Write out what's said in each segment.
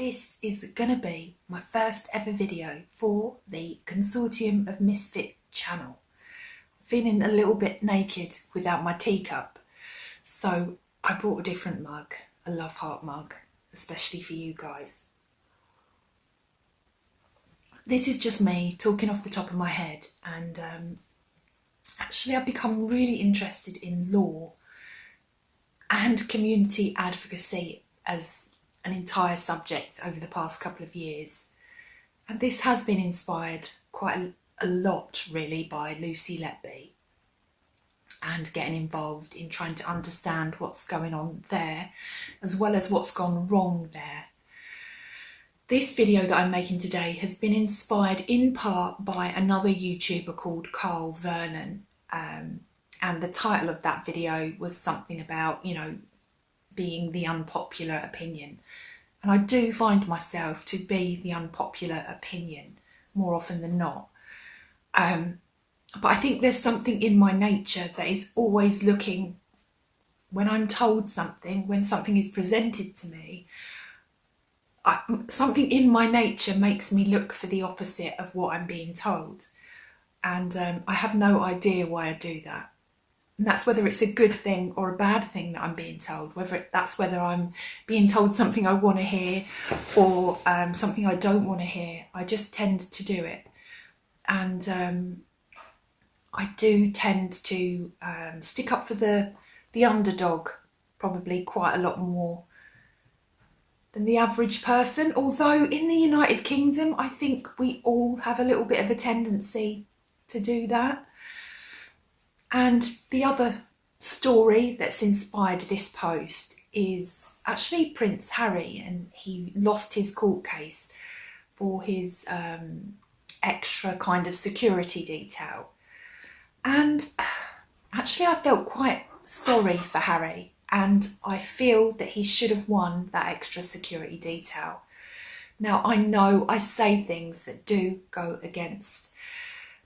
This is going to be my first ever video for the Consortium of Misfit channel. Feeling a little bit naked without my teacup, so I brought a different mug, a love heart mug, especially for you guys. This is just me talking off the top of my head, and actually I've become really interested in law and community advocacy as an entire subject over the past couple of years, and this has been inspired quite a lot really by Lucy Letby and getting involved in trying to understand what's going on there as well as what's gone wrong there. This video that I'm making today has been inspired in part by another YouTuber called Carl Vernon, and the title of that video was something about, you know, being the unpopular opinion. And I do find myself to be the unpopular opinion more often than not. But I think there's something in my nature that is always looking, when I'm told something, when something is presented to me, something in my nature makes me look for the opposite of what I'm being told. And I have no idea why I do that. And that's whether it's a good thing or a bad thing that I'm being told, that's whether I'm being told something I want to hear or something I don't want to hear. I just tend to do it. And I do tend to stick up for the underdog probably quite a lot more than the average person. Although in the United Kingdom, I think we all have a little bit of a tendency to do that. And the other story that's inspired this post is actually Prince Harry, and he lost his court case for his extra kind of security detail. And actually I felt quite sorry for Harry, and I feel that he should have won that extra security detail. Now, I know I say things that do go against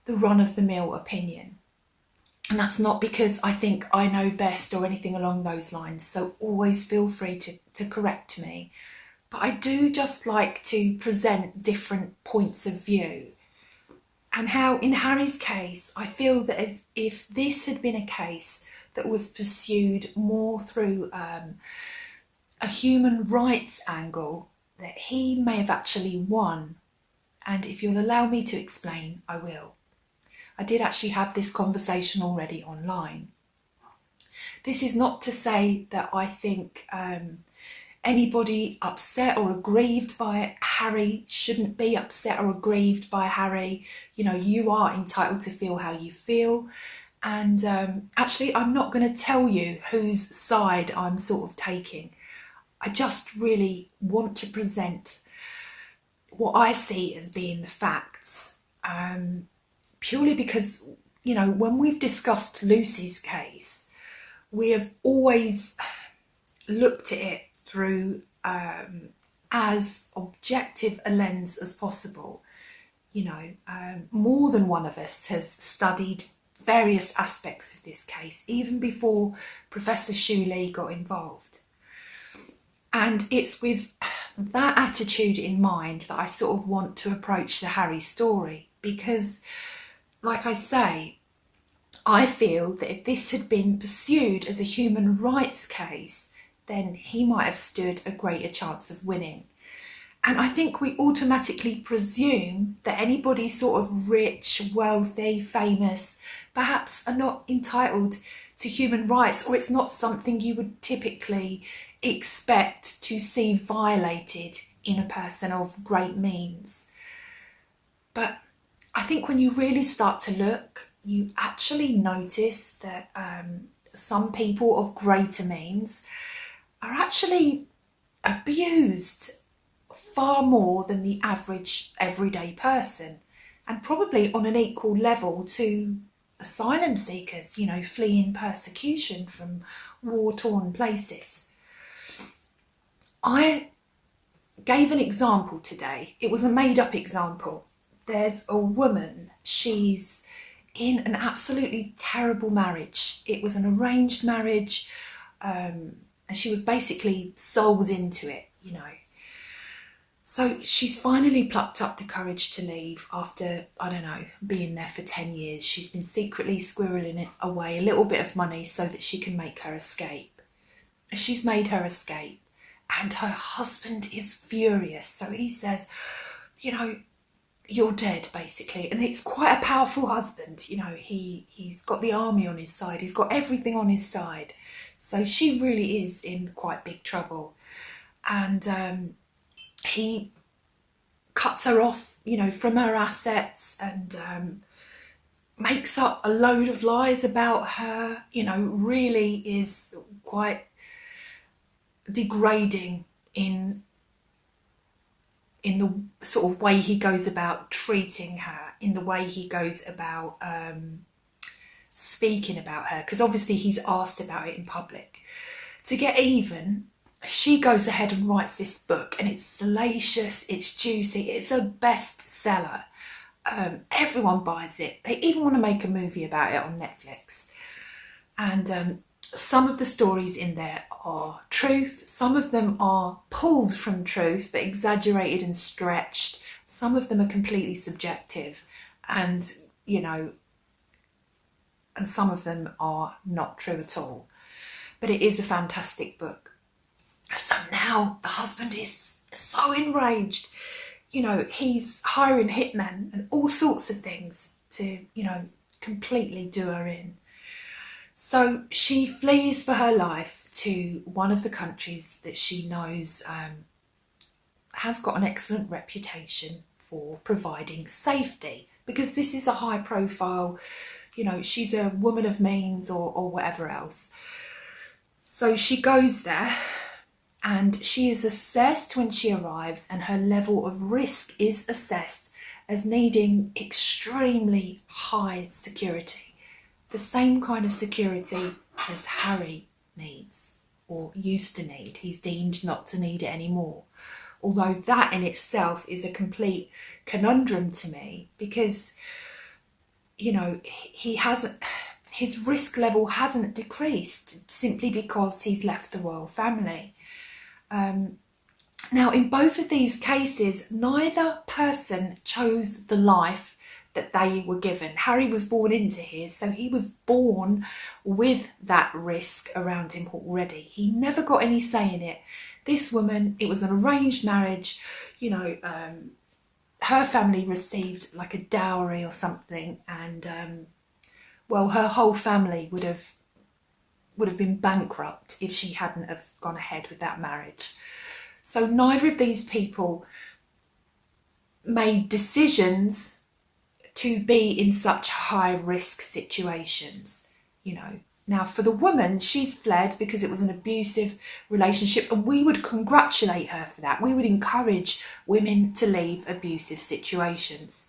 the run-of-the-mill opinion. And that's not because I think I know best or anything along those lines, so always feel free to correct me. But I do just like to present different points of view. And how in Harry's case, I feel that if this had been a case that was pursued more through a human rights angle, that he may have actually won. And if you'll allow me to explain, I will. I did actually have this conversation already online. This is not to say that I think anybody upset or aggrieved by Harry shouldn't be upset or aggrieved by Harry. You know, you are entitled to feel how you feel. And actually, I'm not going to tell you whose side I'm sort of taking. I just really want to present what I see as being the facts. Purely because, you know, when we've discussed Lucy's case, we have always looked at it through as objective a lens as possible. You know, more than one of us has studied various aspects of this case, even before Professor Shuley got involved. And it's with that attitude in mind that I sort of want to approach the Harry story, because like I say, I feel that if this had been pursued as a human rights case, then he might have stood a greater chance of winning. And I think we automatically presume that anybody sort of rich, wealthy, famous, perhaps are not entitled to human rights, or it's not something you would typically expect to see violated in a person of great means. But I think when you really start to look, you actually notice that some people of greater means are actually abused far more than the average everyday person, and probably on an equal level to asylum seekers, you know, fleeing persecution from war-torn places. I gave an example today. It was a made-up example. There's a woman, she's in an absolutely terrible marriage. It was an arranged marriage, and she was basically sold into it, you know. So she's finally plucked up the courage to leave after, I don't know, being there for 10 years. She's been secretly squirreling it away a little bit of money so that she can make her escape. She's made her escape, and her husband is furious. So he says, you know, you're dead, basically. And it's quite a powerful husband. You know, he's got the army on his side. He's got everything on his side. So she really is in quite big trouble. And he cuts her off, you know, from her assets, and makes up a load of lies about her, you know, really is quite degrading in the sort of way he goes about treating her, in the way he goes about speaking about her, because obviously he's asked about it in public. To get even, she goes ahead and writes this book, and it's salacious, it's juicy, it's a bestseller. Everyone buys it. They even want to make a movie about it on Netflix. And some of the stories in there are truth. Some of them are pulled from truth, but exaggerated and stretched. Some of them are completely subjective, and, you know, and some of them are not true at all. But it is a fantastic book. So now the husband is so enraged. You know, he's hiring hitmen and all sorts of things to, you know, completely do her in. So she flees for her life to one of the countries that she knows has got an excellent reputation for providing safety, because this is a high profile, you know, she's a woman of means or whatever else. So she goes there, and she is assessed when she arrives, and her level of risk is assessed as needing extremely high security. The same kind of security as Harry needs, or used to need. He's deemed not to need it anymore. Although that in itself is a complete conundrum to me, because, you know, his risk level hasn't decreased simply because he's left the royal family. Now, in both of these cases, neither person chose the life that they were given. Harry was born into his, so he was born with that risk around him already. He never got any say in it. This woman, it was an arranged marriage, you know, her family received like a dowry or something, and well, her whole family would have been bankrupt if she hadn't have gone ahead with that marriage. So neither of these people made decisions to be in such high risk situations, you know. Now, for the woman, she's fled because it was an abusive relationship, and we would congratulate her for that. We would encourage women to leave abusive situations.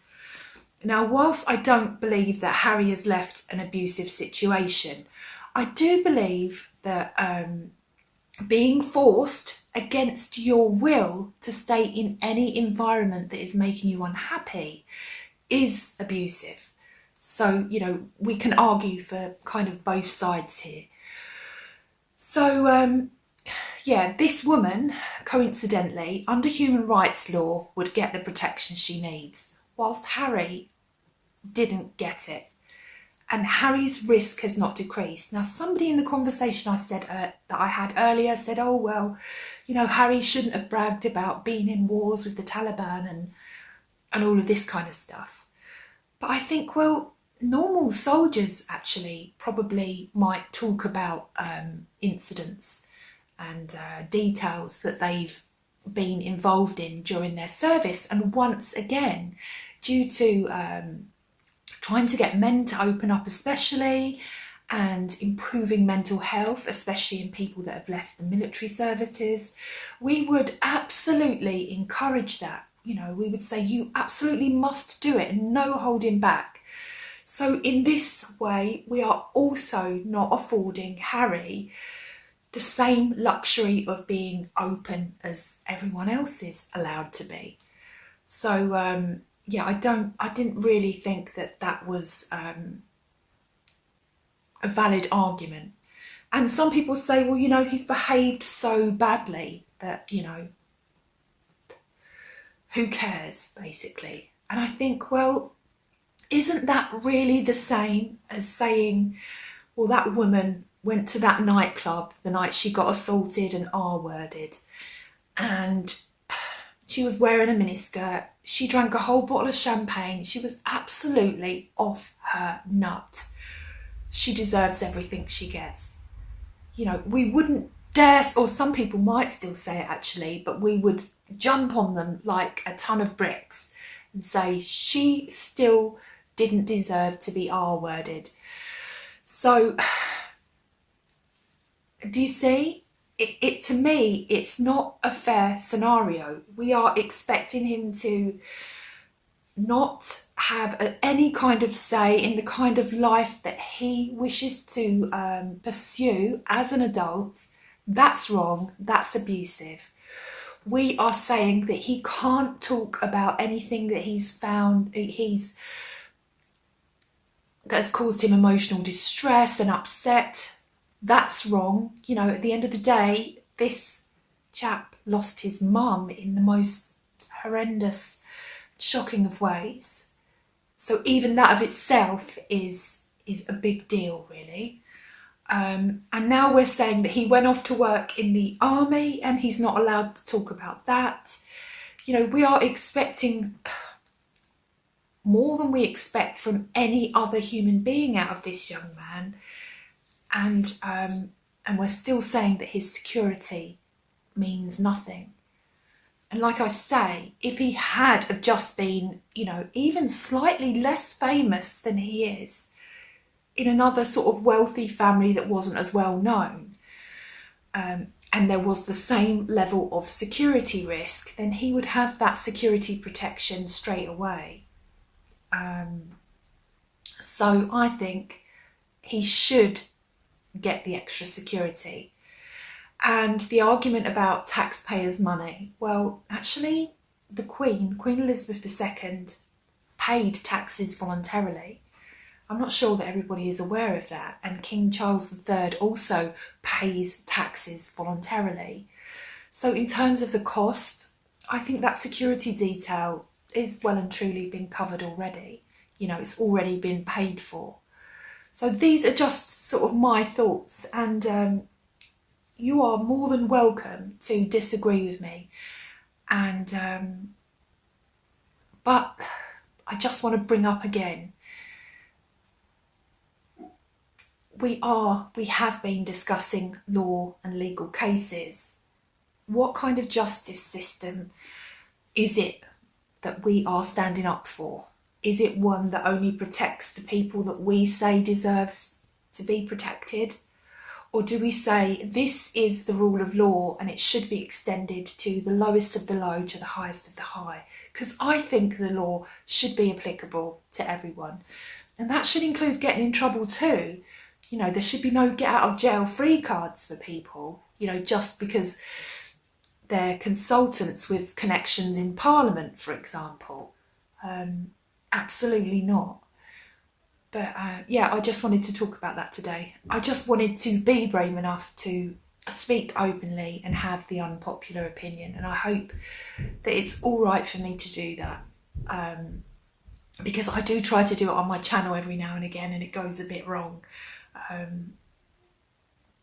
Now, whilst I don't believe that Harry has left an abusive situation, I do believe that being forced against your will to stay in any environment that is making you unhappy is abusive. So, you know, we can argue for kind of both sides here. So, yeah, this woman, coincidentally, under human rights law, would get the protection she needs, whilst Harry didn't get it. And Harry's risk has not decreased. Now, somebody in the conversation I said that I had earlier said, oh, well, you know, Harry shouldn't have bragged about being in wars with the Taliban and all of this kind of stuff. But I think, well, normal soldiers actually probably might talk about incidents and details that they've been involved in during their service. And once again, due to trying to get men to open up especially, and improving mental health, especially in people that have left the military services, we would absolutely encourage that. You know, we would say you absolutely must do it and no holding back. So in this way, we are also not affording Harry the same luxury of being open as everyone else is allowed to be. So, yeah, I didn't really think that was a valid argument. And some people say, well, you know, he's behaved so badly that, you know, who cares, basically? And I think, well, isn't that really the same as saying, well, that woman went to that nightclub the night she got assaulted and R-worded, and she was wearing a miniskirt, she drank a whole bottle of champagne, she was absolutely off her nut. She deserves everything she gets. You know, we wouldn't dare, or some people might still say it actually, but we would jump on them like a ton of bricks and say she still didn't deserve to be R-worded. So, do you see? It to me, it's not a fair scenario. We are expecting him to not have any kind of say in the kind of life that he wishes to pursue as an adult. That's wrong. That's abusive. We are saying that he can't talk about anything that he's found that's caused him emotional distress and upset. That's wrong. You know, at the end of the day, this chap lost his mum in the most horrendous, shocking of ways. So even that of itself is a big deal, really. And now we're saying that he went off to work in the army and he's not allowed to talk about that. You know, we are expecting more than we expect from any other human being out of this young man. And we're still saying that his security means nothing. And like I say, if he had have just been, you know, even slightly less famous than he is, in another sort of wealthy family that wasn't as well known, and there was the same level of security risk, then he would have that security protection straight away. So I think he should get the extra security. And the argument about taxpayers' money, well, actually, the Queen Elizabeth II, paid taxes voluntarily. I'm not sure that everybody is aware of that. And King Charles III also pays taxes voluntarily. So in terms of the cost, I think that security detail is well and truly been covered already. You know, it's already been paid for. So these are just sort of my thoughts, and you are more than welcome to disagree with me. And but I just want to bring up again, we have been discussing law and legal cases. What kind of justice system is it that we are standing up for? Is it one that only protects the people that we say deserves to be protected? Or do we say this is the rule of law and it should be extended to the lowest of the low to the highest of the high? Because I think the law should be applicable to everyone. And that should include getting in trouble too. You know, there should be no get out of jail free cards for people, you know, just because they're consultants with connections in Parliament, for example. Absolutely not. But yeah, I just wanted to talk about that today. I just wanted to be brave enough to speak openly and have the unpopular opinion. And I hope that it's all right for me to do that. Because I do try to do it on my channel every now and again and it goes a bit wrong.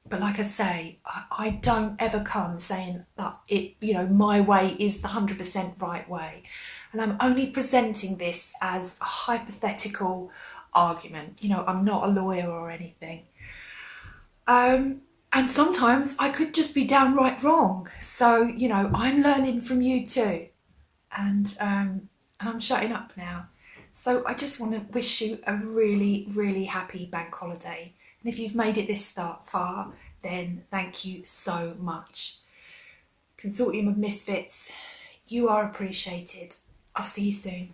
But like I say, I don't ever come saying that it, you know, my way is the 100% right way. And I'm only presenting this as a hypothetical argument. You know, I'm not a lawyer or anything. And sometimes I could just be downright wrong. So, you know, I'm learning from you too. And I'm shutting up now. So I just want to wish you a really, really happy bank holiday. And if you've made it this far, then thank you so much. Consortium of Misfits, you are appreciated. I'll see you soon.